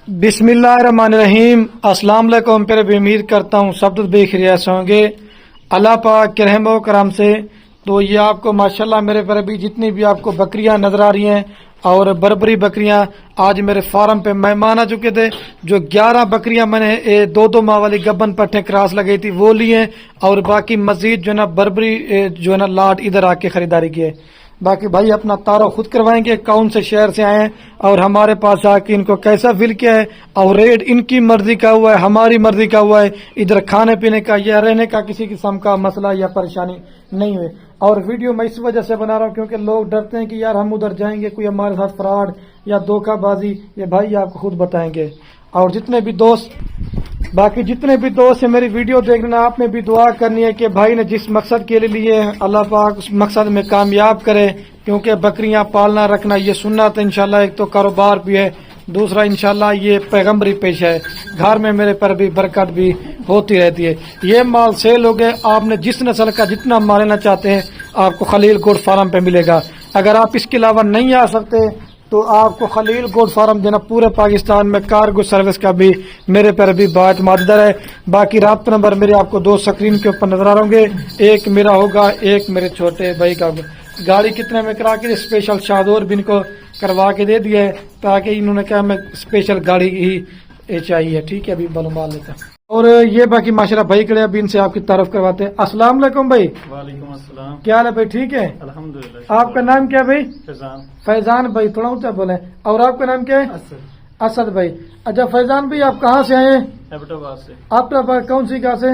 بسم اللہ الرحمن الرحیم۔ السلام علیکم۔ پھر بھی امید کرتا ہوں سب بے خیریت سے ہوں گے اللہ پاک کے رحم و کرم سے۔ تو یہ آپ کو ماشاءاللہ میرے پر ابھی جتنی بھی آپ کو بکریاں نظر آ رہی ہیں اور بربری بکریاں آج میرے فارم پہ مہمان آ چکے تھے۔ جو 11 بکریاں میں نے 2 ماہ والی گبن پٹھے کراس لگئی تھی وہ لی ہیں، اور باقی مزید جو ہے نا بربری جو ہے نا لاٹ ادھر آ کے خریداری کی ہے۔ باقی بھائی اپنا تعارف خود کروائیں گے، کون سے شہر سے آئے ہیں اور ہمارے پاس آ کے ان کو کیسا فیل کیا ہے، اور ریٹ ان کی مرضی کا ہوا ہے ہماری مرضی کا ہوا ہے، ادھر کھانے پینے کا یا رہنے کا کسی قسم کا مسئلہ یا پریشانی نہیں ہوئے۔ اور ویڈیو میں اس وجہ سے بنا رہا ہوں کیونکہ لوگ ڈرتے ہیں کہ یار ہم ادھر جائیں گے کوئی ہمارے ساتھ فراڈ یا دھوکہ بازی، یہ بھائی آپ کو خود بتائیں گے۔ اور باقی جتنے بھی دوست ہیں میری ویڈیو دیکھنا، آپ نے بھی دعا کرنی ہے کہ بھائی نے جس مقصد کے لیے اللہ پاک اس مقصد میں کامیاب کرے، کیونکہ بکریاں پالنا رکھنا یہ سنت ہے انشاءاللہ۔ ایک تو کاروبار بھی ہے، دوسرا انشاءاللہ یہ پیغمبری پیشہ ہے، گھر میں میرے پر بھی برکت بھی ہوتی رہتی ہے۔ یہ مال سیل ہو گئے، آپ نے جس نسل کا جتنا مال لینا چاہتے ہیں آپ کو خلیل گوڈ فارم پہ ملے گا۔ اگر آپ اس کے علاوہ نہیں آ سکتے تو آپ کو خلیل گوڈ فارم دینا پورے پاکستان میں کارگو سروس کا بھی میرے پر بھی بات مادر ہے۔ باقی رابطہ نمبر میرے آپ کو 2 سکرین کے اوپر نظر آ رہے ہوں گے، ایک میرا ہوگا، ایک میرے چھوٹے بھائی کا ہوگا۔ گاڑی کتنے میں کرا کے اسپیشل شادور بھی ان کو کروا کے دے دیا ہے، تاکہ انہوں نے کہا میں اسپیشل گاڑی ہی چاہیے۔ ٹھیک ہے، ابھی بلومال لیتا ہے۔ اور یہ باقی ماشاءاللہ بھائی کھڑے، ابھی ان سے آپ کی تعارف کرواتے ہیں۔ السلام علیکم بھائی۔ وعلیکم السلام۔ کیا حال ہے بھائی؟ ٹھیک ہے الحمدللہ۔ آپ کا نام کیا بھائی؟ فیضان۔ فیضان بھائی، تھوڑا اونچا بولیں۔ اور آپ کا نام کیا ہے؟ اسد بھائی۔ اچھا فیضان بھائی، آپ کہاں سے آئے ہیں؟ ایبٹ آباد سے۔ آپ کا کون سی گاہ سے؟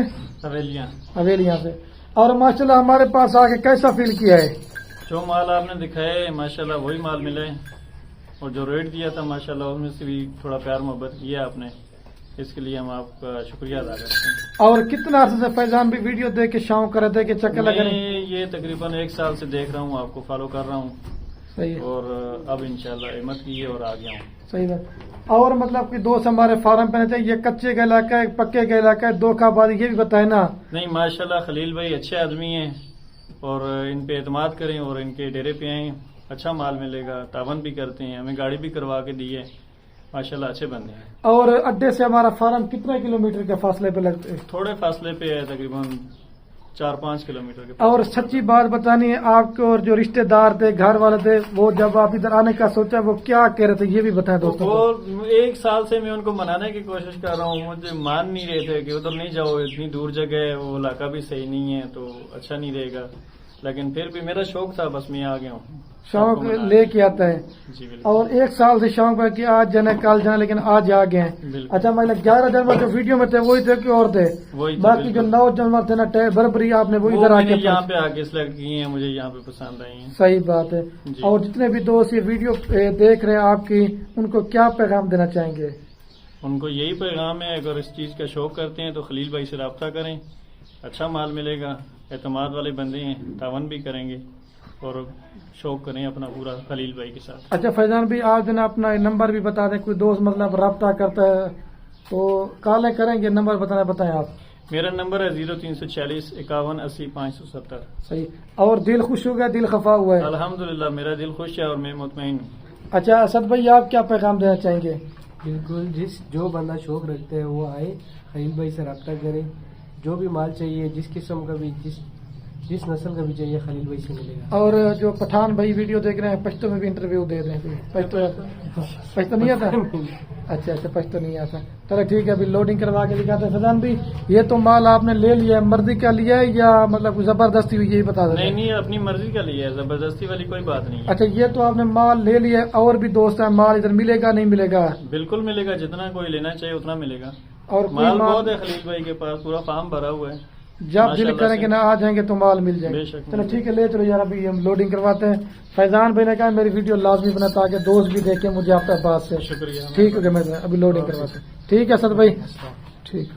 حویلیاں سے۔ اور ماشاءاللہ ہمارے پاس آ کے کیسا فیل کیا ہے؟ جو مال آپ نے دکھایا ہے ماشاءاللہ وہی مال ملا ہے، اور جو ریٹ دیا تھا ماشاءاللہ اس میں سے بھی تھوڑا پیار محبت کیا آپ نے، اس کے لیے ہم آپ کا شکریہ ادا کرتے ہیں۔ اور کتنا عرصے سے فیضان بھی ویڈیو دیکھ کے شوق کر رہے تھے کہ چکر لگانے؟ میں یہ تقریباً 1 سال سے دیکھ رہا ہوں، آپ کو فالو کر رہا ہوں، صحیح ہے، اور اب انشاءاللہ ہمت کی ہے اور آ گیا ہوں۔ صحیح بات۔ اور مطلب کہ دوست ہمارے فارم پہ رہتے ہیں، یہ کچے کا علاقہ ہے پکے کا علاقہ ہے، دھوکہ بازی یہ بھی بتائے نا؟ نہیں ماشاءاللہ خلیل بھائی اچھے آدمی ہیں، اور ان پہ اعتماد کریں اور ان کے ڈیرے پہ آئیں، اچھا مال ملے گا، تعاون بھی کرتے ہیں، ہمیں گاڑی بھی کروا کے دی ہے، ماشاءاللہ اچھے بندے ہیں۔ اور اڈے سے ہمارا فارم کتنے کلومیٹر کے فاصلے پہ لگتے ہیں؟ تھوڑے فاصلے پہ ہے، تقریباً 4-5 کلومیٹر کے۔ اور سچی بات بتانی ہے آپ کو، اور جو رشتہ دار تھے گھر والے تھے وہ جب آپ ادھر آنے کا سوچا وہ کیا کہہ رہے تھے یہ بھی بتائیں دوستوں کو۔ وہ 1 سال سے میں ان کو منانے کی کوشش کر رہا ہوں، مجھے مان نہیں رہے تھے کہ ادھر نہیں جاؤ، اتنی دور جگہ ہے، وہ علاقہ بھی صحیح نہیں ہے تو اچھا نہیں رہے گا، لیکن پھر بھی میرا شوق تھا، بس میں آ گیا ہوں۔ شوق لے کے آتا ہے، جی بالکل۔ اور 1 سال سے شوق ہے کہ آج جانا کل جانا، لیکن آج آ گئے ہیں۔ بالکل۔ اچھا مطلب 11 جانور جو ویڈیو میں تھے وہی تھے کہ اور تھے؟ وہی تھے، باقی جو 9 جانور تھے نا بربری آپ نے وہ ادھر آ کے یہاں پہ آ کے سلیکٹ کی ہیں، مجھے یہاں پہ پسند آئی ہیں۔ صحیح بات ہے۔ جی۔ اور جتنے بھی دوست یہ ویڈیو دیکھ رہے ہیں آپ کی، ان کو کیا پیغام دینا چاہیں گے؟ ان کو یہی پیغام ہے، اگر اس چیز کا شوق کرتے ہیں تو خلیل بھائی سے رابطہ کریں، اچھا مال ملے گا، اعتماد والے بندے ہیں، تعاون بھی کریں گے، اور شوق کریں اپنا پورا خلیل بھائی کے ساتھ۔ اچھا فیضان بھی آپ جو نا اپنا نمبر بھی بتا دیں، کوئی دوست مطلب رابطہ کرتا ہے تو کالیں کریں گے، نمبر بتائیں آپ۔ میرا نمبر ہے 0340 51 80 570۔ صحیح۔ اور دل خوش ہو گیا، دل خفا ہوا ہے؟ الحمدللہ میرا دل خوش ہے اور میں مطمئن ہوں۔ اچھا اسد بھائی آپ کیا پیغام دینا چاہیں گے؟ بالکل، جو بندہ شوق رکھتا ہے وہ آئے، خلیل بھائی سے رابطہ کرے، جو بھی مال چاہیے جس قسم کا بھی جس نسل کا بھی چاہیے خلیل بھائی سے ملے گا۔ اور جو پٹھان بھائی ویڈیو دیکھ رہے ہیں پشتو میں بھی انٹرویو دے رہے ہیں، پشتو نہیں آتا؟ اچھا پشتو نہیں آتا، چلو ٹھیک ہے، ابھی لوڈنگ کروا کے دکھاتے ہیں۔ فیضان بھی یہ تو مال آپ نے لے لیا ہے، مرضی کا لیا ہے یا مطلب کوئی زبردستی ہوئی یہی بتا دیں؟ نہیں اپنی مرضی کا لیا ہے، زبردستی والی کوئی بات نہیں ہے۔ اچھا یہ تو آپ نے مال لے لیا ہے، اور بھی دوست ہیں، مال ادھر ملے گا نہیں ملے گا؟ بالکل ملے گا، جتنا کوئی لینا چاہیے اتنا ملے گا، اور مال بہت ہے خلیل بھائی کے پاس، پورا فارم بھرا ہوا ہے، جب دل کریں گے نا آ جائیں گے تو مال مل جائے گا۔ چلو ٹھیک ہے، لے چلو یار، ابھی ہم لوڈنگ کرواتے ہیں۔ فیضان بھائی نے کہا میری ویڈیو لازمی بنا تاکہ دوست بھی دیکھیں مجھے آپ کے پاس سے۔ شکریہ۔ ٹھیک ہے، میں ابھی لوڈنگ کرواتے ہیں۔ ٹھیک ہے اسد بھائی، ٹھیک۔